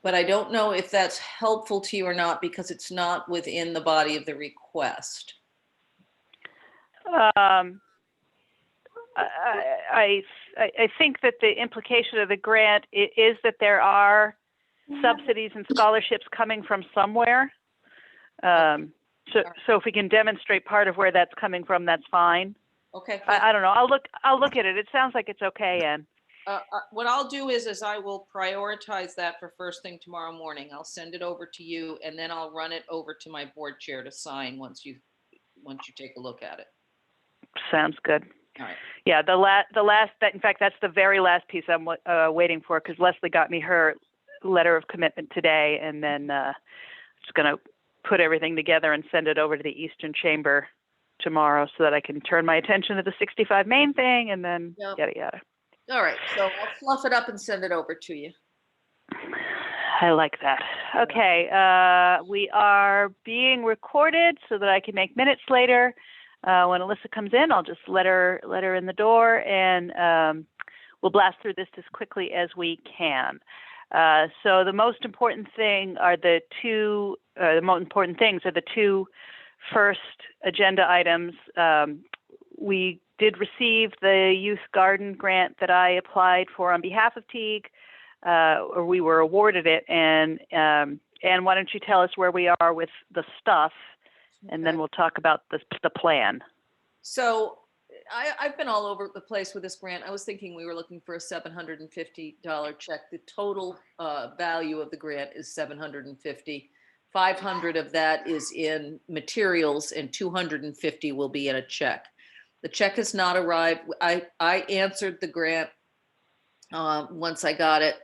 but I don't know if that's helpful to you or not because it's not within the body of the request. Um, I think that the implication of the grant is that there are subsidies and scholarships coming from somewhere. So if we can demonstrate part of where that's coming from, that's fine. Okay. I don't know. I'll look at it. It sounds like it's okay, Ann. What I'll do is I will prioritize that for first thing tomorrow morning. I'll send it over to you, and then I'll run it over to my board chair to sign once you take a look at it. Sounds good. All right. Yeah, the last that in fact that's the very last piece I'm waiting for, because Leslie got me her letter of commitment today, and then just going to put everything together and send it over to the Eastern Chamber tomorrow so that I can turn my attention to the 65 Main thing, and then yada yada. All right, so I'll fluff it up and send it over to you. I like that. Okay, we are being recorded so that I can make minutes later. When Alyssa comes in, I'll just let her in the door, and we'll blast through this as quickly as we can. So the most important thing are the two first agenda items. We did receive the youth garden grant that I applied for on behalf of Teague, or we were awarded it. And why don't you tell us where we are with the stuff, and then we'll talk about the plan. So I've been all over the place with this grant. I was thinking we were looking for a $750 check. The total value of the grant is $750. $500 of that is in materials, and $250 will be in a check. The check has not arrived. I answered the grant once I got it,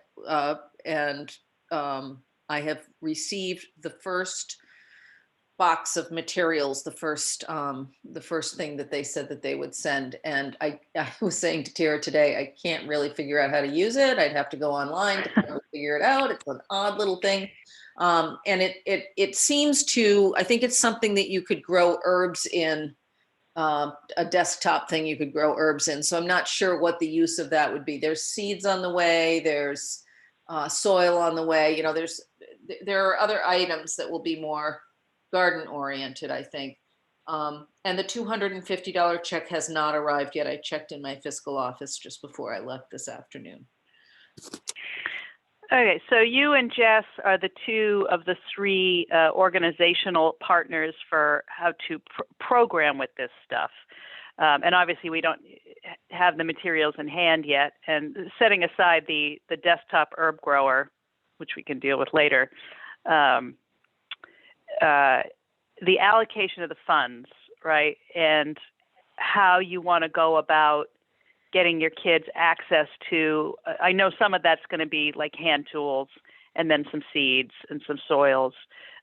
and I have received the first box of materials, the first thing that they said that they would send. And I was saying to Tara today, I can't really figure out how to use it. I'd have to go online to figure it out. It's an odd little thing. And it seems to, I think it's something that you could grow herbs in, a desktop thing you could grow herbs in. So I'm not sure what the use of that would be. There's seeds on the way. There's soil on the way. You know, there are other items that will be more garden oriented, I think. And the $250 check has not arrived yet. I checked in my fiscal office just before I left this afternoon. Okay, so you and Jess are the two of the three organizational partners for how to program with this stuff. And obviously we don't have the materials in hand yet. And setting aside the desktop herb grower, which we can deal with later, the allocation of the funds, right? And how you want to go about getting your kids access to, I know some of that's going to be like hand tools and then some seeds and some soils.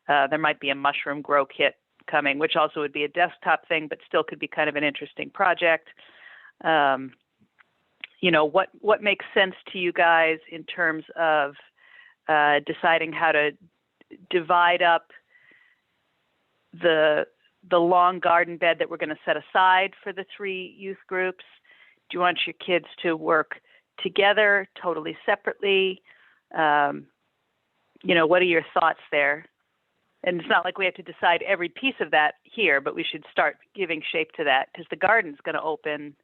There might be a mushroom grow kit coming, which also would be a desktop thing, but still could be kind of an interesting project. You know, what makes sense to you guys in terms of deciding how to divide up the long garden bed that we're going to set aside for the three youth groups? Do you want your kids to work together, totally separately? You know, what are your thoughts there? And it's not like we have to decide every piece of that here, but we should start giving shape to that, because the garden's going to open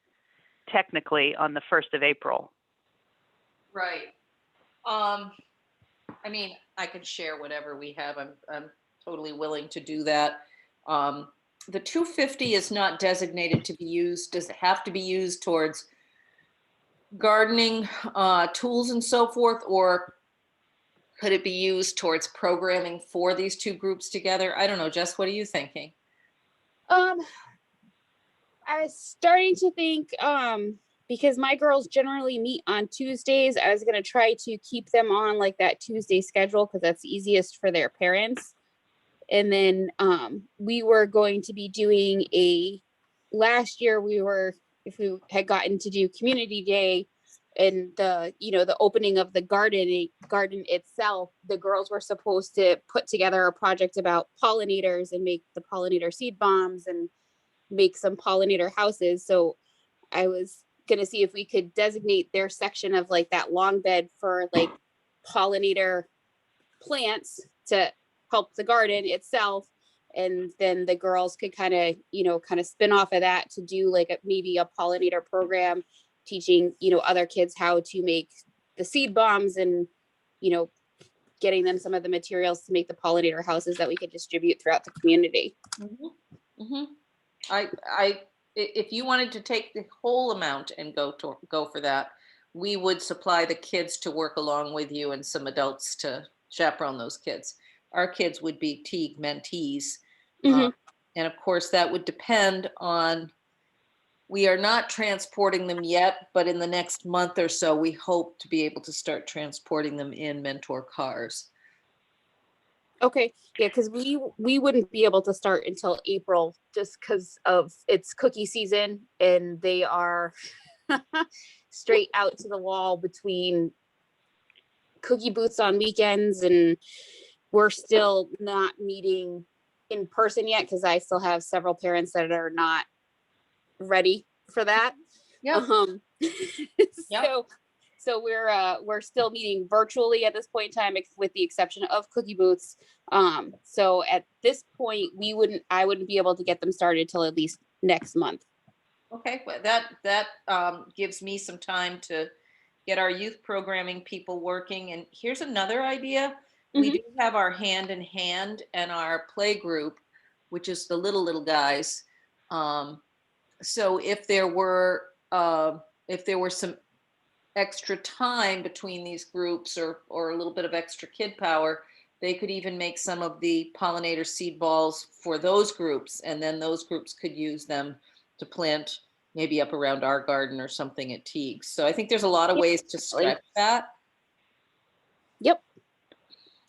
technically on the 1st of April. Right. I mean, I can share whatever we have. I'm totally willing to do that. The $250 is not designated to be used. Does it have to be used towards gardening tools and so forth, or could it be used towards programming for these two groups together? I don't know. Jess, what are you thinking? I was starting to think, because my girls generally meet on Tuesdays, I was going to try to keep them on like that Tuesday schedule, because that's easiest for their parents. And then we were going to be doing last year if we had gotten to do community day and the opening of the garden itself, the girls were supposed to put together a project about pollinators and make the pollinator seed bombs and make some pollinator houses. So I was going to see if we could designate their section of like that long bed for like pollinator plants to help the garden itself. And then the girls could kind of, kind of spin off of that to do like maybe a pollinator program, teaching, other kids how to make the seed bombs and, getting them some of the materials to make the pollinator houses that we could distribute throughout the community. Mm-hmm. Mm-hmm. If you wanted to take the whole amount and go for that, we would supply the kids to work along with you and some adults to chaperone those kids. Our kids would be Teague mentees. Mhm. And of course, that would depend on, we are not transporting them yet, but in the next month or so, we hope to be able to start transporting them in mentor cars. Okay, yeah, because we wouldn't be able to start until April just because of it's cookie season and they are straight out to the wall between cookie booths on weekends, and we're still not meeting in person yet because I still have several parents that are not ready for that. Yeah. So so we're still meeting virtually at this point in time, with the exception of cookie booths. So at this point, I wouldn't be able to get them started till at least next month. Okay, well, that gives me some time to get our youth programming people working. And here's another idea. We do have our hand in hand and our play group, which is the little guys. So if there were some extra time between these groups, or a little bit of extra kid power, they could even make some of the pollinator seed balls for those groups, and then those groups could use them to plant maybe up around our garden or something at Teague. So I think there's a lot of ways to stretch that. Yep.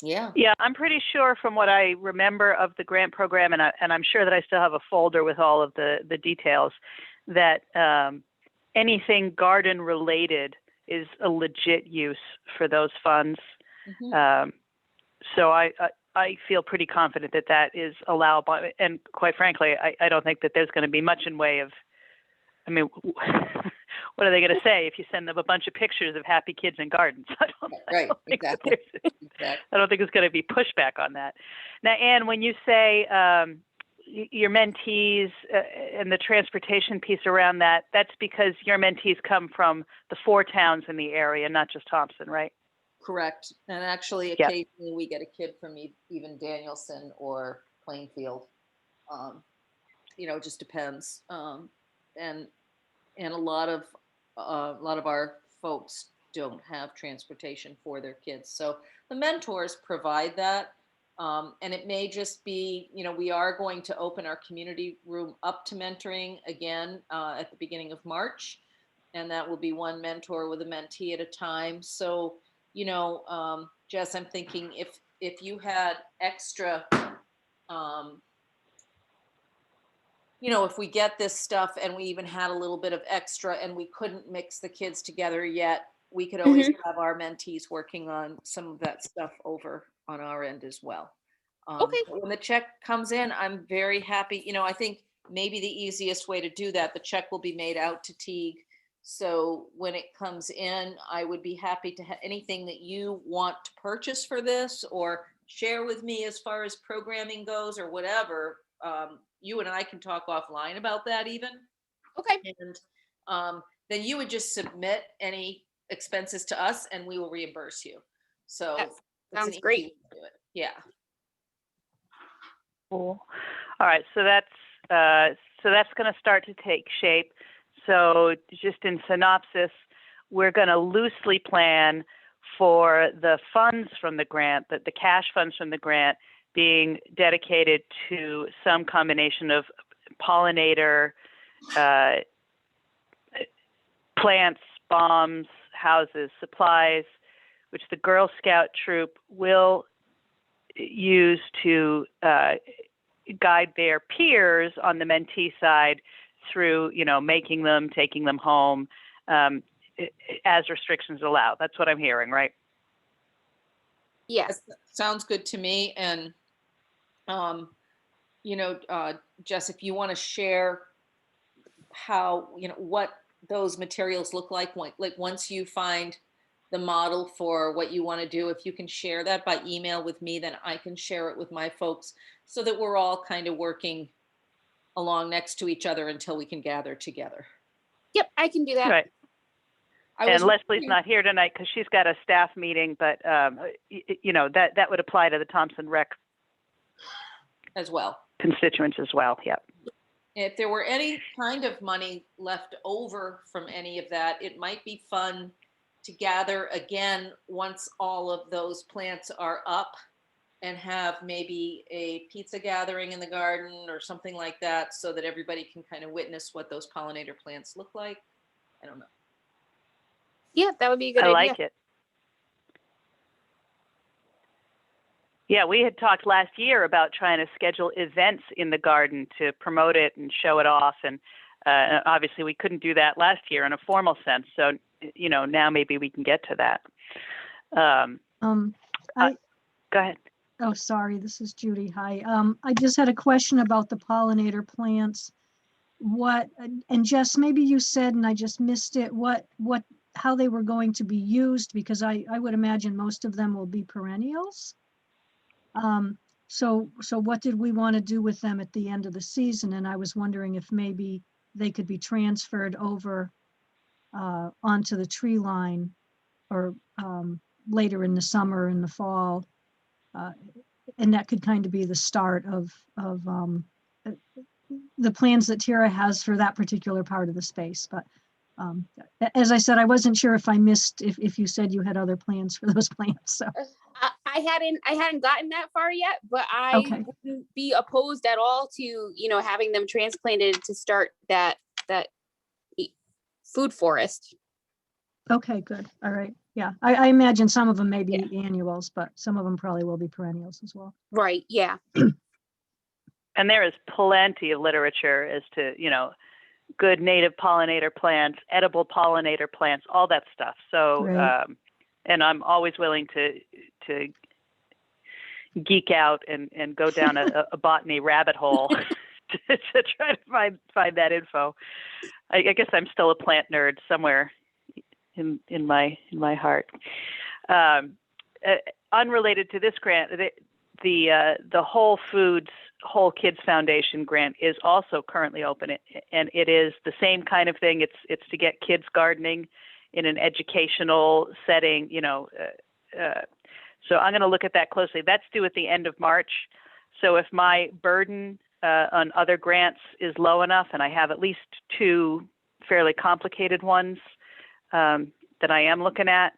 Yeah. Yeah, I'm pretty sure from what I remember of the grant program, and I'm sure that I still have a folder with all of the details, that anything garden related is a legit use for those funds. Mm-hmm. So I feel pretty confident that that is allowable. And quite frankly, I don't think that there's going to be much in way of, I mean, what are they going to say if you send them a bunch of pictures of happy kids in gardens? Right, exactly. I don't think there's going to be pushback on that. Now, Anne, when you say your mentees and the transportation piece around that, that's because your mentees come from the 4 towns in the area, not just Thompson, right? Correct. And actually, occasionally we get a kid from even Danielson or Plainfield. It just depends. And a lot of our folks don't have transportation for their kids. So the mentors provide that. And it may just be, we are going to open our community room up to mentoring again at the beginning of March. And that will be one mentor with a mentee at a time. So, Jess, I'm thinking if you had extra, if we get this stuff and we even had a little bit of extra and we couldn't mix the kids together yet, we could always have our mentees working on some of that stuff over on our end as well. Okay. When the check comes in, I'm very happy. I think maybe the easiest way to do that, the check will be made out to Teague. So when it comes in, I would be happy to have anything that you want to purchase for this or share with me as far as programming goes or whatever. You and I can talk offline about that even. Okay. And then you would just submit any expenses to us and we will reimburse you. So that sounds great. To do it. Yeah. Cool. All right. So that's going to start to take shape. So just in synopsis, we're going to loosely plan for the funds from the grant, the cash funds from the grant being dedicated to some combination of pollinator, plants, bombs, houses, supplies, which the Girl Scout troop will use to guide their peers on the mentee side through, making them, taking them home, as restrictions allow. That's what I'm hearing, right? Yes. That sounds good to me. And, Jess, if you want to share how, what those materials look like once you find the model for what you want to do. If you can share that by email with me, then I can share it with my folks so that we're all kind of working along next to each other until we can gather together. Yep, I can do that. Right. I was And Leslie's wondering- not here tonight because she's got a staff meeting, but you know, that would apply to the Thompson Rec as well. constituents as well. Yep. If there were any kind of money left over from any of that, it might be fun to gather again once all of those plants are up and have maybe a pizza gathering in the garden or something like that so that everybody can kind of witness what those pollinator plants look like. I don't know. Yeah, that would be a good I idea. like it. Yeah, we had talked last year about trying to schedule events in the garden to promote it and show it off. And obviously we couldn't do that last year in a formal sense. So, you know, now maybe we can get to that. Go ahead. Oh, sorry, this is Judy. Hi. I just had a question about the pollinator plants. And Jess, maybe you said, and I just missed it, how they were going to be used, because I would imagine most of them will be perennials. So what did we want to do with them at the end of the season? And I was wondering if maybe they could be transferred over onto the tree line or later in the summer, in the fall. And that could kind of be the start of the plans that Tara has for that particular part of the space. But as I said, I wasn't sure if I missed, if you said you had other plans for those plants. So I hadn't gotten that far yet, but I Okay. wouldn't be opposed at all to, you know, having them transplanted to start that food forest. Okay, good. All right. Yeah, I imagine some of them may be annuals, but some of them probably will be perennials as well. Right. Yeah. And there is plenty of literature as to, you know, good native pollinator plants, edible pollinator plants, all that stuff. So, Right. And I'm always willing to geek out and go down a botany rabbit hole to try to find that info. I guess I'm still a plant nerd somewhere in my heart. Unrelated to this grant, the Whole Foods Whole Kids Foundation grant is also currently open, and it is the same kind of thing. It's to get kids gardening in an educational setting, you know. So I'm going to look at that closely. That's due at the end of March. So if my burden on other grants is low enough, and I have at least 2 fairly complicated ones that I am looking at,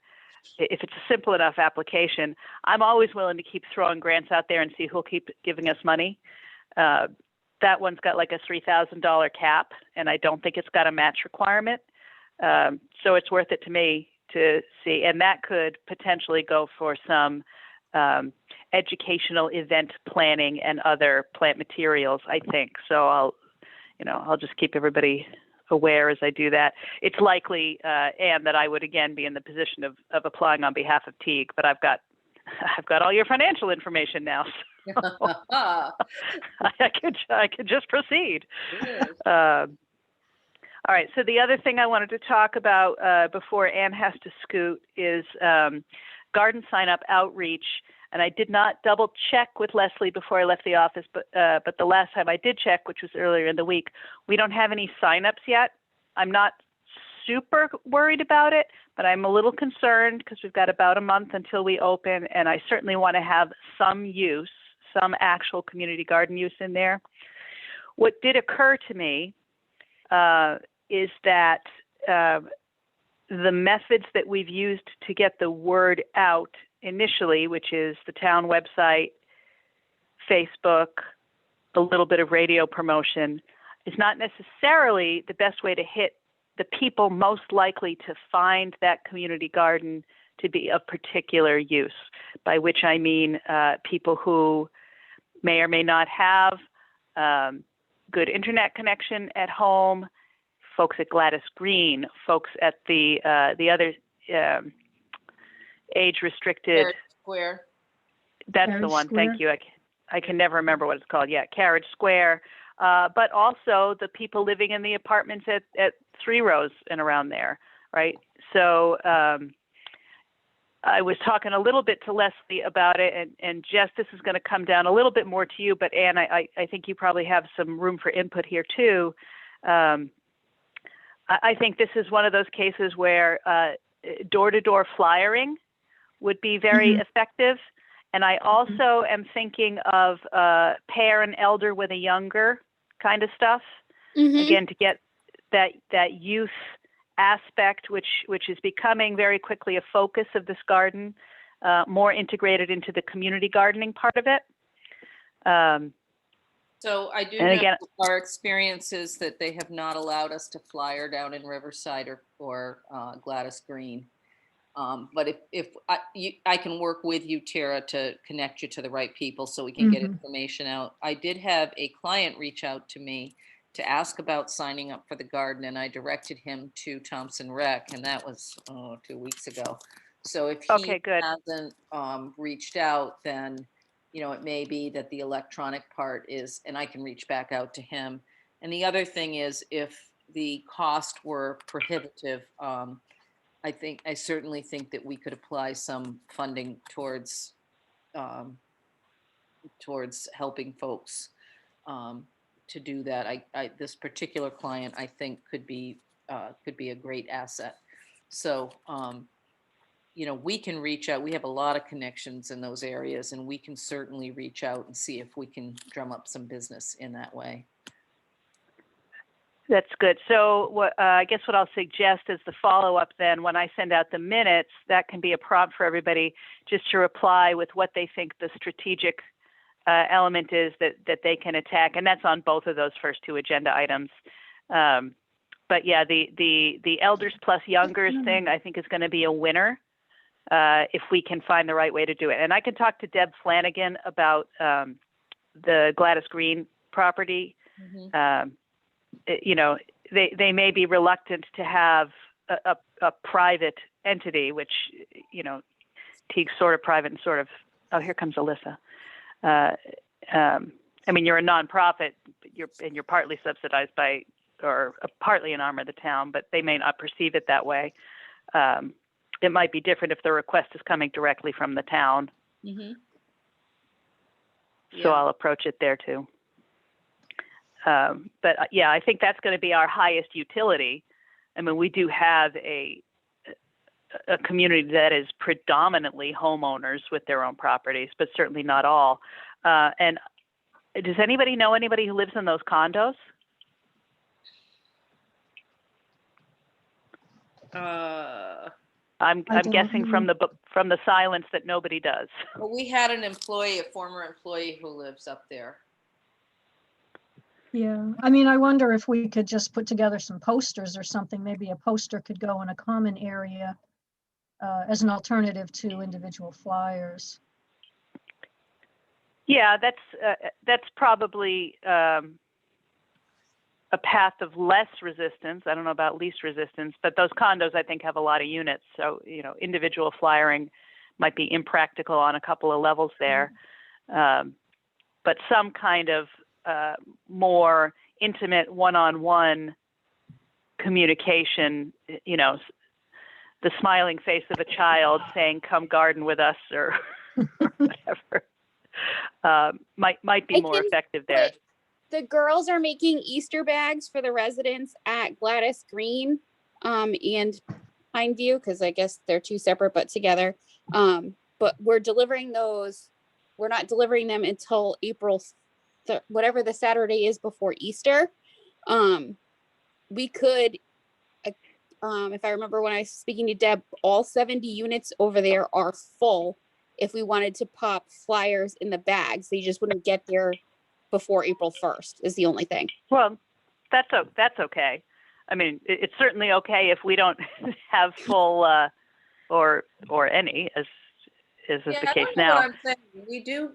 if it's a simple enough application, I'm always willing to keep throwing grants out there and see who'll keep giving us money. That one's got like a $3,000 cap, and I don't think it's got a match requirement. So it's worth it to me to see, and that could potentially go for some educational event planning and other plant materials, I think. So I'll just keep everybody aware as I do that. It's likely, Anne, that I would again be in the position of applying on behalf of Teague, but I've got all your financial information now. So I could just proceed. All right. So the other thing I wanted to talk about before Anne has to scoot is garden sign-up outreach. And I did not double check with Leslie before I left the office, but the last time I did check, which was earlier in the week, we don't have any signups yet. I'm not super worried about it, but I'm a little concerned because we've got about a month until we open, and I certainly want to have some use, some actual community garden use in there. What did occur to me is that the methods that we've used to get the word out initially, which is the town website, Facebook, a little bit of radio promotion, is not necessarily the best way to hit the people most likely to find that community garden to be of particular use, by which I mean people who may or may not have good internet connection at home, folks at Gladys Green, folks at the other age-restricted. Square. That's Carriage the one. Square. Thank you. I can never remember what it's called. Yeah, Carriage Square. But also the people living in the apartments at Three Rows and around there, right? So I was talking a little bit to Leslie about it, and Jess, this is going to come down a little bit more to you, but Anne, I think you probably have some room for input here too. I think this is one of those cases where door-to-door flyering would be very effective. And I also am thinking of pair an elder with a younger kind of stuff, again, to get that youth aspect, which is becoming very quickly a focus of this garden, more integrated into the community gardening part of it. So I do And know again- our experience is that they have not allowed us to flyer down in Riverside or Gladys Green. But if I can work with you, Tara, to connect you to the right people so we can get information out. I did have a client reach out to me to ask about signing up for the garden, and I directed him to Thompson Rec, and that was 2 weeks ago. So if he hasn't reached out, then it may be that the electronic part is, and I can reach back out to him. And the other thing is, if the cost were prohibitive, I certainly think that we could apply some funding towards helping folks to do that. This particular client, I think, could be a great asset. So we can reach out. We have a lot of connections in those areas, and we can certainly reach out and see if we can drum up some business in that way. That's good. So I guess what I'll suggest is the follow-up then, when I send out the minutes, that can be a prompt for everybody just to reply with what they think the strategic element is that they can attack. And that's on both of those first two agenda items. But yeah, the elders plus youngers thing, I think, is going to be a winner if we can find the right way to do it. And I can talk to Deb Flanagan about the Gladys Green property. They may be reluctant to have a private entity, which, Teague's sort of private and sort of, oh, here comes Alyssa. I mean, you're a nonprofit, you're partly subsidized by, or partly an arm of the town, but they may not perceive it that way. It might be different if the request is coming directly from the town. So I'll approach it there too. But yeah, I think that's going to be our highest utility. I mean, we do have a community that is predominantly homeowners with their own properties, but certainly not all. And does anybody know anybody who lives in those condos? I'm guessing from the silence that nobody does. Well, we had an employee, a former employee, who lives up there. Yeah, I mean, I wonder if we could just put together some posters or something. Maybe a poster could go in a common area as an alternative to individual flyers. Yeah, that's probably a path of less resistance. I don't know about least resistance, but those condos, I think, have a lot of units. So, individual flyering might be impractical on a couple of levels there. But some kind of more intimate one-on-one communication, the smiling face of a child saying, "Come garden with us," or whatever, might be more effective there. The girls are making Easter bags for the residents at Gladys Green and Pineview, because I guess they're two separate but together. But we're delivering those. We're not delivering them until April, whatever the Saturday is before Easter. We could, if I remember when I was speaking to Deb, all 70 units over there are full. If we wanted to pop flyers in the bags, they just wouldn't get there before April 1st is the only thing. Well, that's okay. I mean, it's certainly okay if we don't have full or any, as is the case now. What I'm saying.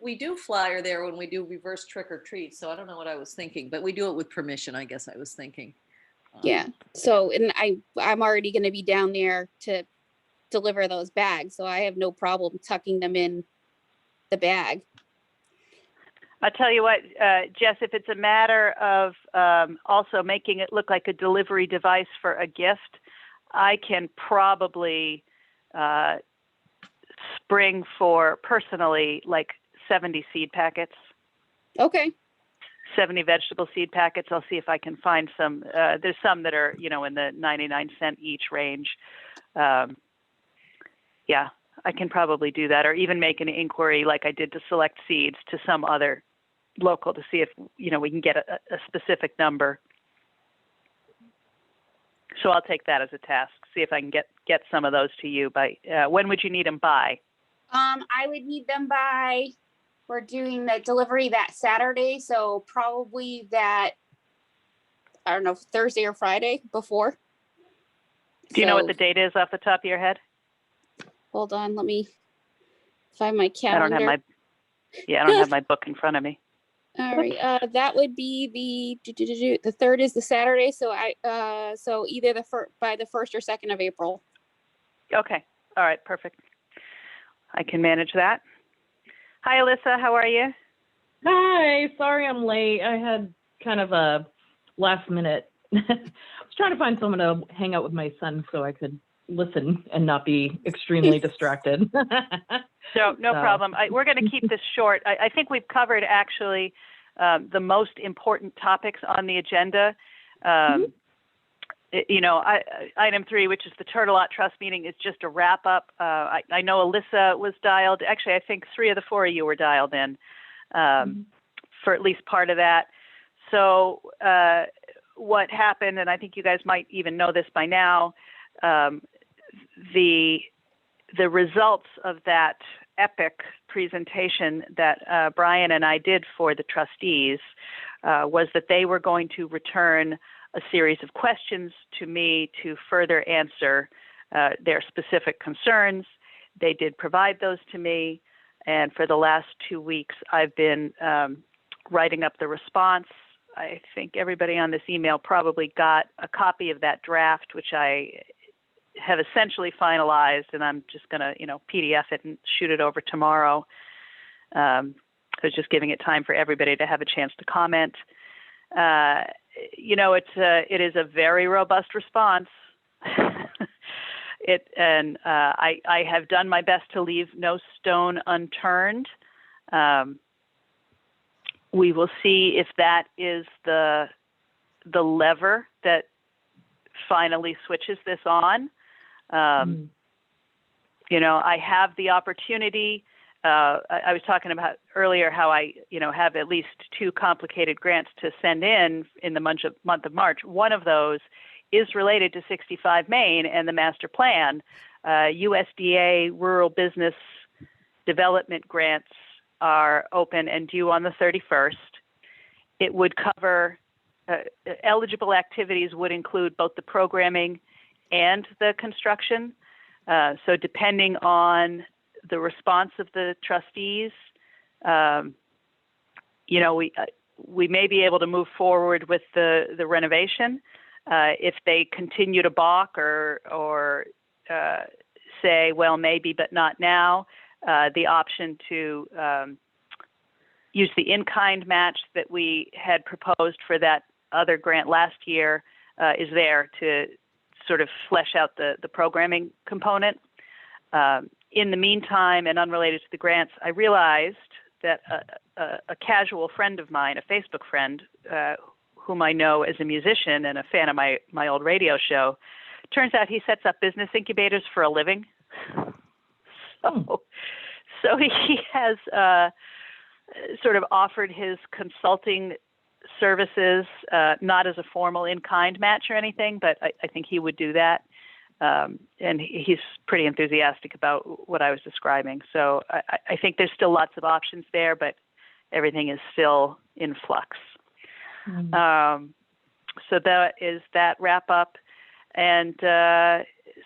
We do flyer there when we do reverse trick or treat. So I don't know what I was thinking, but we do it with permission, I guess I was thinking. Yeah. So, and I'm already going to be down there to deliver those bags, so I have no problem tucking them in the bag. I'll tell you what, Jess, if it's a matter of also making it look like a delivery device for a gift, I can probably spring for personally like 70 seed packets, Okay. 70 vegetable seed packets. I'll see if I can find some. There's some that are, you know, in the 99-cent each range. Yeah, I can probably do that, or even make an inquiry like I did to Select Seeds to some other local to see if, you know, we can get a specific number. So I'll take that as a task, see if I can get some of those to you by, when would you need them by? I would need them by, we're doing the delivery that Saturday, so probably that, I don't know, Thursday or Friday before. Do you know what So, the date is off the top of your head? hold on, let me find my I calendar. don't have my book in front of me. All right, that would be the third is the Saturday, so so either by the 1st or 2nd of April. Okay. All right. Perfect. I can manage that. Hi, Alyssa. How are you? Hi, sorry I'm late. I had kind of a last minute. I was trying to find someone to hang out with my son so I could listen and not be extremely distracted. No problem. We're going to keep this short. I think we've covered actually the most important topics on the agenda. You know, item 3, which is the Turtle Trust meeting, is just a wrap up. I know Alyssa was dialed. Actually, I think 3 of the 4 of you were dialed in for at least part of that. So what happened, and I think you guys might even know this by now, the results of that epic presentation that Brian and I did for the trustees was that they were going to return a series of questions to me to further answer their specific concerns. They did provide those to me, and for the last 2 weeks, I've been writing up the response. I think everybody on this email probably got a copy of that draft, which I have essentially finalized, and I'm just going to, you know, PDF it and shoot it over tomorrow. I was just giving it time for everybody to have a chance to comment. You know, it is a very robust response. I have done my best to leave no stone unturned. We will see if that is the lever that finally switches this on. You know, I have the opportunity. I was talking about earlier how I, you know, have at least 2 complicated grants to send in the month of March. One of those is related to 65 Main and the master plan. USDA rural business development grants are open and due on the 31st. It would cover eligible activities would include both the programming and the construction. So depending on the response of the trustees, you know, we may be able to move forward with the renovation. If they continue to balk or say, well, maybe, but not now, the option to use the in-kind match that we had proposed for that other grant last year is there to sort of flesh out the programming component. In the meantime, and unrelated to the grants, I realized that a casual friend of mine, a Facebook friend, whom I know as a musician and a fan of my old radio show, turns out he sets up business incubators for a living. So he has sort of offered his consulting services, not as a formal in-kind match or anything, but I think he would do that. And he's pretty enthusiastic about what I was describing. So I think there's still lots of options there, but everything is still in flux. So that is that wrap up. And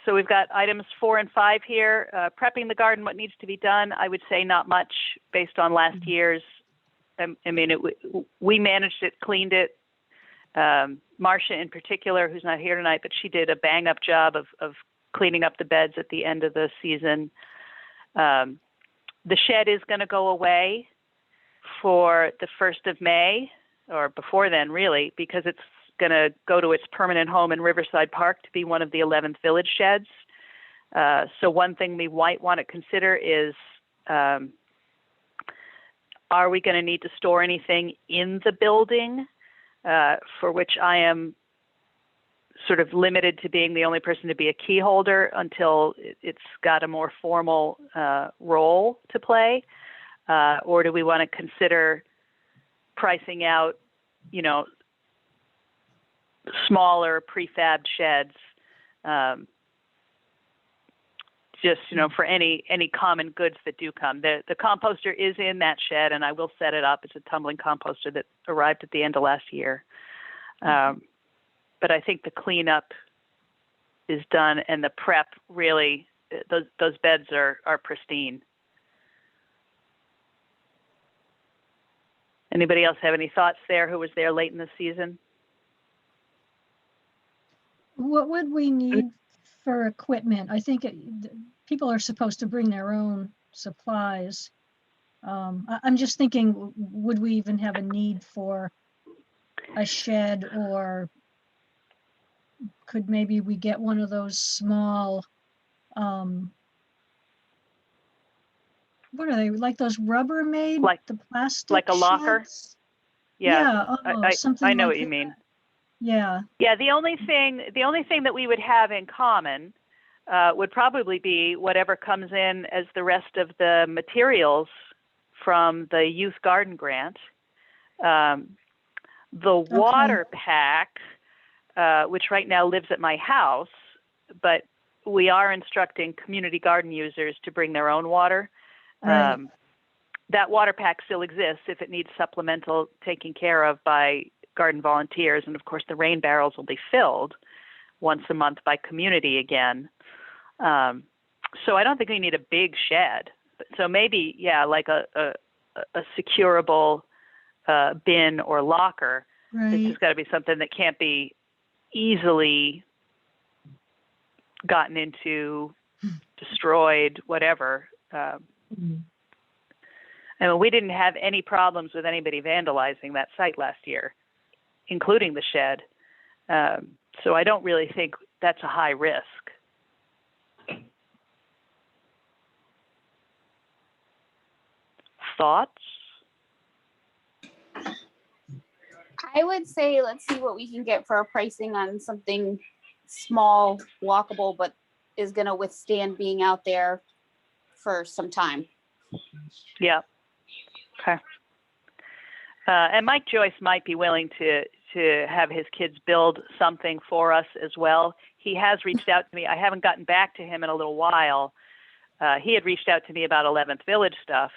so we've got items 4 and 5 here. Prepping the garden, what needs to be done? I would say not much based on last year's. I mean, we managed it, cleaned it. Marcia in particular, who's not here tonight, but she did a bang-up job of cleaning up the beds at the end of the season. The shed is going to go away for the 1st of May, or before then, really, because it's going to go to its permanent home in Riverside Park to be one of the 11th village sheds. So one thing we might want to consider is, are we going to need to store anything in the building, for which I am sort of limited to being the only person to be a key holder until it's got a more formal role to play? Or do we want to consider pricing out, smaller prefab sheds, just, for any common goods that do come? The composter is in that shed, and I will set it up. It's a tumbling composter that arrived at the end of last year. But I think the cleanup is done, and the prep really, those beds are pristine. Anybody else have any thoughts there who was there late in the season? What would we need for equipment? I think people are supposed to bring their own supplies. I'm just thinking, would we even have a need for a shed, or could maybe we get one of those small, what are they, like those Rubbermaid, the plastic like a locker? sheds? Yeah, something I know like what you that. mean. Yeah. Yeah, the only thing that we would have in common would probably be whatever comes in as the rest of the materials from the youth garden grant. The water pack, which right now lives at my house, but we are instructing community garden users to bring their own water. Right. That water pack still exists if it needs supplemental taking care of by garden volunteers. And of course, the rain barrels will be filled once a month by community again. So I don't think we need a big shed. So maybe, like a securable bin or locker. Right. It's just got to be something that can't be easily gotten into, destroyed, whatever. And we didn't have any problems with anybody vandalizing that site last year, including the shed. So I don't really think that's a high risk. Thoughts? I would say let's see what we can get for our pricing on something small, walkable, but is going to withstand being out there for some time. Yeah. Okay. And Mike Joyce might be willing to have his kids build something for us as well. He has reached out to me. I haven't gotten back to him in a little while. He had reached out to me about 11th Village stuff.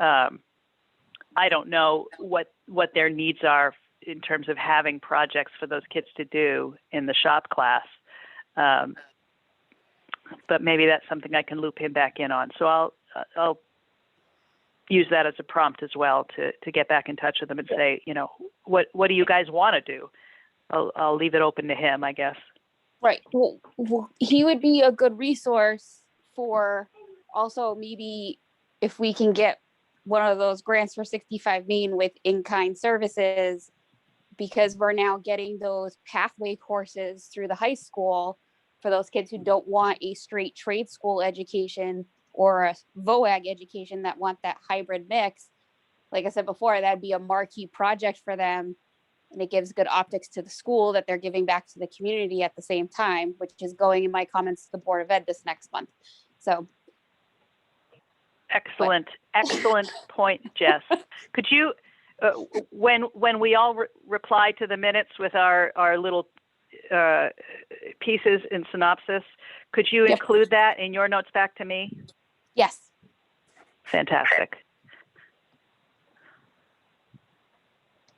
I don't know what their needs are in terms of having projects for those kids to do in the shop class. But maybe that's something I can loop him back in on. So I'll use that as a prompt as well to get back in touch with them and say, what do you guys want to do? I'll leave it open to him, I guess. Right. Well, he would be a good resource for also maybe if we can get one of those grants for 65 Main with in-kind services, because we're now getting those pathway courses through the high school for those kids who don't want a straight trade school education or a VOAG education that want that hybrid mix. Like I said before, that'd be a marquee project for them. And it gives good optics to the school that they're giving back to the community at the same time, which is going in my comments to the Board of Ed this next month. So. Excellent point, Jess. Could you, when we all reply to the minutes with our little pieces in synopsis, could you include that in your notes back to me? Yes. Fantastic.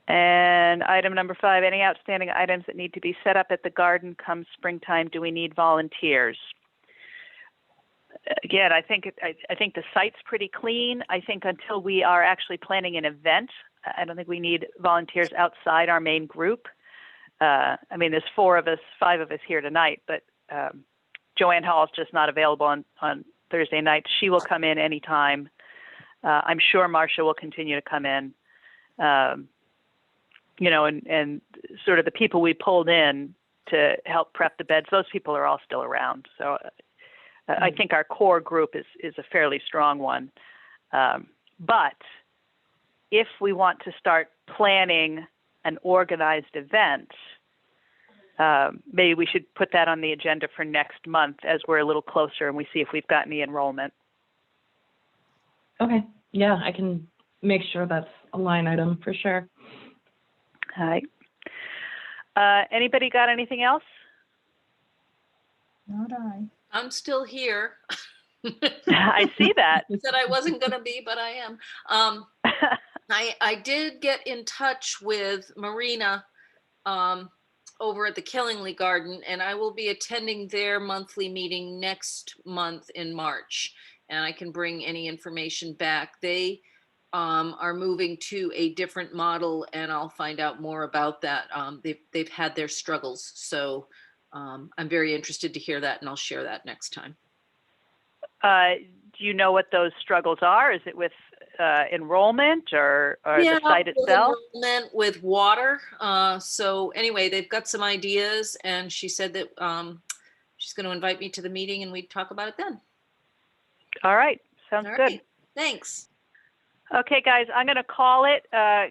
And item number 5, any outstanding items that need to be set up at the garden come springtime? Do we need volunteers? Again, I think the site's pretty clean. I think until we are actually planning an event, I don't think we need volunteers outside our main group. I mean, there's 5 of us here tonight, but Joanne Hall is just not available on Thursday night. She will come in anytime. I'm sure Marcia will continue to come in. And sort of the people we pulled in to help prep the beds, those people are all still around. So I think our core group is a fairly strong one. But if we want to start planning an organized event, maybe we should put that on the agenda for next month as we're a little closer and we see if we've got any enrollment. Okay. Yeah, I can make sure that's a line item for sure. All right. Anybody got anything else? Not I. I'm still here. I see that. Said I wasn't going to be, but I am. I did get in touch with Marina over at the Killingly Garden, and I will be attending their monthly meeting next month in March, and I can bring any information back. They are moving to a different model, and I'll find out more about that. They've had their struggles, so I'm very interested to hear that, and I'll share that next time. Do you know what those struggles are? Is it with enrollment or Yeah, the site with itself? enrollment, with water. So anyway, they've got some ideas, and she said that she's going to invite me to the meeting, and we'd talk about it then. All right. Sounds All good. right. Thanks. Okay, guys, I'm going to call it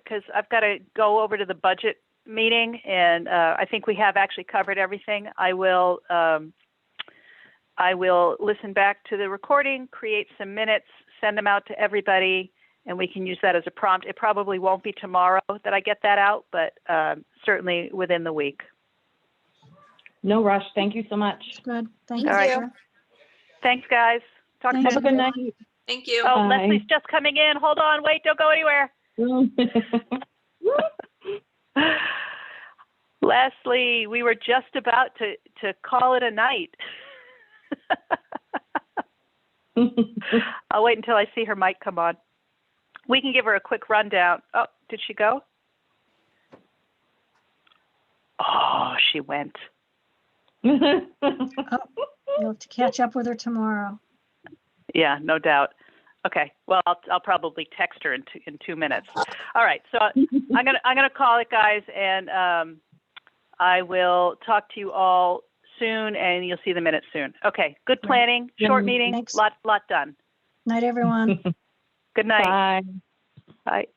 because I've got to go over to the budget meeting, and I think we have actually covered everything. I will listen back to the recording, create some minutes, send them out to everybody, and we can use that as a prompt. It probably won't be tomorrow that I get that out, but certainly within the week. No rush. Thank you so much. Good. Thank Thank you. All right. Sarah. Thanks, guys. Talk Thanks, soon. Have a good Sarah. night. Thank you. Oh, Bye. Leslie's just coming in. Hold on. Wait, don't go anywhere. Leslie, we were just about to call it a night. I'll wait until I see her mic come on. We can give her a quick rundown. Oh, did she go? Oh, she went. You'll have to catch up with her tomorrow. Yeah, no doubt. Okay. Well, I'll probably text her in 2 minutes. All right. So I'm gonna call it, guys, and I will talk to you all soon, and you'll see the minutes soon. Okay. Good planning. Short meeting. Thanks. Lot done. Night, everyone. Good night. Bye. Bye.